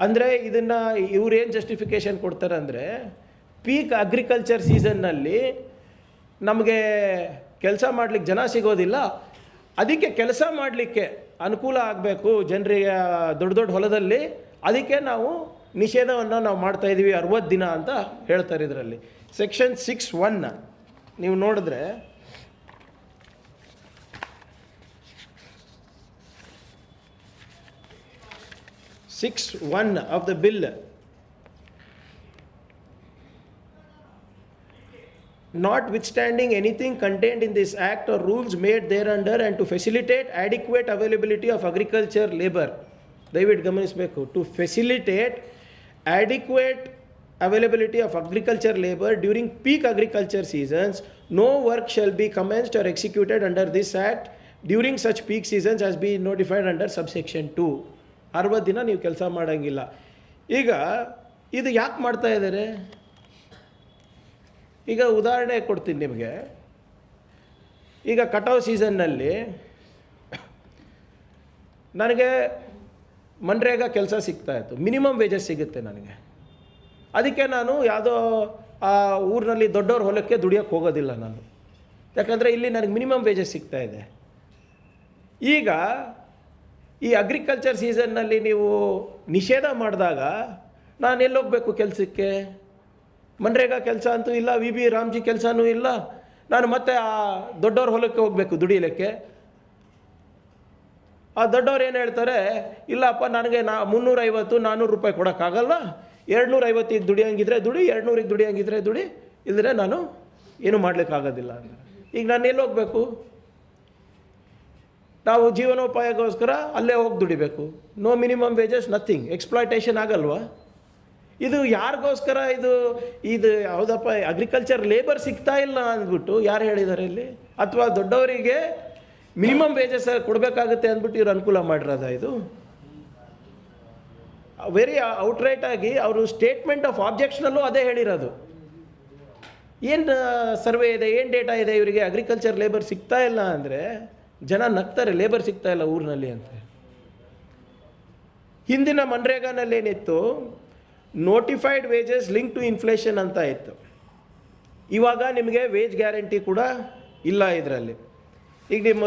ಅಂದರೆ ಇದನ್ನು ಇವ್ರೇನು ಜಸ್ಟಿಫಿಕೇಷನ್ ಕೊಡ್ತಾರೆ ಅಂದರೆ, ಪೀಕ್ ಅಗ್ರಿಕಲ್ಚರ್ ಸೀಸನ್ನಲ್ಲಿ ನಮಗೆ ಕೆಲಸ ಮಾಡಲಿಕ್ಕೆ ಜನ ಸಿಗೋದಿಲ್ಲ, ಅದಕ್ಕೆ ಕೆಲಸ ಮಾಡಲಿಕ್ಕೆ ಅನುಕೂಲ ಆಗಬೇಕು ಜನರಿಗೆ ದೊಡ್ಡ ದೊಡ್ಡ ಹೊಲದಲ್ಲಿ, ಅದಕ್ಕೆ ನಾವು ನಿಷೇಧವನ್ನು ನಾವು ಮಾಡ್ತಾಯಿದ್ದೀವಿ 60 ದಿನ ಅಂತ ಹೇಳ್ತಾರೆ. ಇದರಲ್ಲಿ ಸೆಕ್ಷನ್ 6(1) ನೀವು ನೋಡಿದ್ರೆ, Six 1 of the bill, notwithstanding anything contained in this act or rules made thereunder, and to facilitate adequate availability of agriculture labor, ದಯವಿಟ್ಟು ಗಮನಿಸಬೇಕು, to facilitate adequate availability of agriculture labor during peak agriculture seasons, no work shall be commenced or executed under this act during such peak seasons as be notified under subsection 2. 60 ದಿನ ನೀವು ಕೆಲಸ ಮಾಡೋಂಗಿಲ್ಲ. ಈಗ ಇದು ಯಾಕೆ ಮಾಡ್ತಾ ಇದ್ದಾರೆ? ಈಗ ಉದಾಹರಣೆ ಕೊಡ್ತೀನಿ ನಿಮಗೆ. ಈಗ ಕಟಾವು ಸೀಸನ್ನಲ್ಲಿ ನನಗೆ ಮನ್ರೇಗಾ ಕೆಲಸ ಸಿಗ್ತಾಯಿತ್ತು, ಮಿನಿಮಮ್ ವೇಜಸ್ ಸಿಗುತ್ತೆ ನನಗೆ. ಅದಕ್ಕೆ ನಾನು ಯಾವುದೋ ಆ ಊರಿನಲ್ಲಿ ದೊಡ್ಡವ್ರ ಹೊಲಕ್ಕೆ ದುಡಿಯೋಕ್ಕೆ ಹೋಗೋದಿಲ್ಲ ನಾನು, ಯಾಕಂದರೆ ಇಲ್ಲಿ ನನಗೆ ಮಿನಿಮಮ್ ವೇಜಸ್ ಸಿಗ್ತಾಯಿದೆ. ಈಗ ಈ ಅಗ್ರಿಕಲ್ಚರ್ ಸೀಸನ್ನಲ್ಲಿ ನೀವು ನಿಷೇಧ ಮಾಡಿದಾಗ ನಾನು ಎಲ್ಲೋಗಬೇಕು ಕೆಲಸಕ್ಕೆ? ಮನ್ರೇಗಾ ಕೆಲಸ ಅಂತೂ ಇಲ್ಲ, ವಿ ಬಿ ರಾಮ್ಜಿ ಕೆಲಸನೂ ಇಲ್ಲ, ನಾನು ಮತ್ತೆ ಆ ದೊಡ್ಡವ್ರ ಹೊಲಕ್ಕೆ ಹೋಗಬೇಕು ದುಡಿಯಲಿಕ್ಕೆ. ಆ ದೊಡ್ಡವ್ರು ಏನು ಹೇಳ್ತಾರೆ, ಇಲ್ಲಪ್ಪ ನನಗೆ 350-400 ರೂಪಾಯಿ ಕೊಡೋಕ್ಕಾಗಲ್ಲ, 250ಗೆ ದುಡಿಯೋಂಗಿದ್ರೆ ದುಡಿ, 200ಗೆ ದುಡಿಯೋಂಗಿದ್ರೆ ದುಡಿ, ಇಲ್ಲದ್ರೆ ನಾನು ಏನೂ ಮಾಡಲಿಕ್ಕಾಗೋದಿಲ್ಲ ಅಂತ. ಈಗ ನಾನು ಎಲ್ಲಿ ಹೋಗಬೇಕು? ನಾವು ಜೀವನೋಪಾಯಕ್ಕೋಸ್ಕರ ಅಲ್ಲೇ ಹೋಗಿ ದುಡಿಬೇಕು. No minimum wages, nothing. Exploitation ಆಗಲ್ವಾ? ಇದು ಯಾರಿಗೋಸ್ಕರ? ಇದು ಹೌದಪ್ಪ, ಅಗ್ರಿಕಲ್ಚರ್ ಲೇಬರ್ ಸಿಗ್ತಾ ಇಲ್ಲ ಅಂದ್ಬಿಟ್ಟು ಯಾರು ಹೇಳಿದ್ದಾರೆ ಇಲ್ಲಿ? ಅಥವಾ ದೊಡ್ಡವರಿಗೆ ಮಿನಿಮಮ್ ವೇಜಸ್ ಕೊಡಬೇಕಾಗುತ್ತೆ ಅಂದ್ಬಿಟ್ಟು ಇವ್ರು ಅನುಕೂಲ ಮಾಡಿರೋದ? ಇದು ವೆರಿ ಔಟ್ರೈಟಾಗಿ ಅವರು ಸ್ಟೇಟ್ಮೆಂಟ್ ಆಫ್ ಆಬ್ಜೆಕ್ಷನಲ್ಲೂ ಅದೇ ಹೇಳಿರೋದು. ಏನು ಸರ್ವೆ ಇದೆ, ಏನು ಡೇಟಾ ಇದೆ, ಇವರಿಗೆ ಅಗ್ರಿಕಲ್ಚರ್ ಲೇಬರ್ ಸಿಗ್ತಾ ಇಲ್ಲ ಅಂದರೆ ಜನ ನಗ್ತಾರೆ, ಲೇಬರ್ ಸಿಗ್ತಾ ಇಲ್ಲ ಊರಿನಲ್ಲಿ ಅಂತ. ಹಿಂದಿನ ಮನ್ರೇಗಾನಲ್ಲಿ ಏನಿತ್ತು, notified wages link to inflation ಅಂತ ಇತ್ತು. ಇವಾಗ ನಿಮಗೆ ವೇಜ್ ಗ್ಯಾರಂಟಿ ಕೂಡ ಇಲ್ಲ ಇದರಲ್ಲಿ. ಈಗ ನಿಮ್ಮ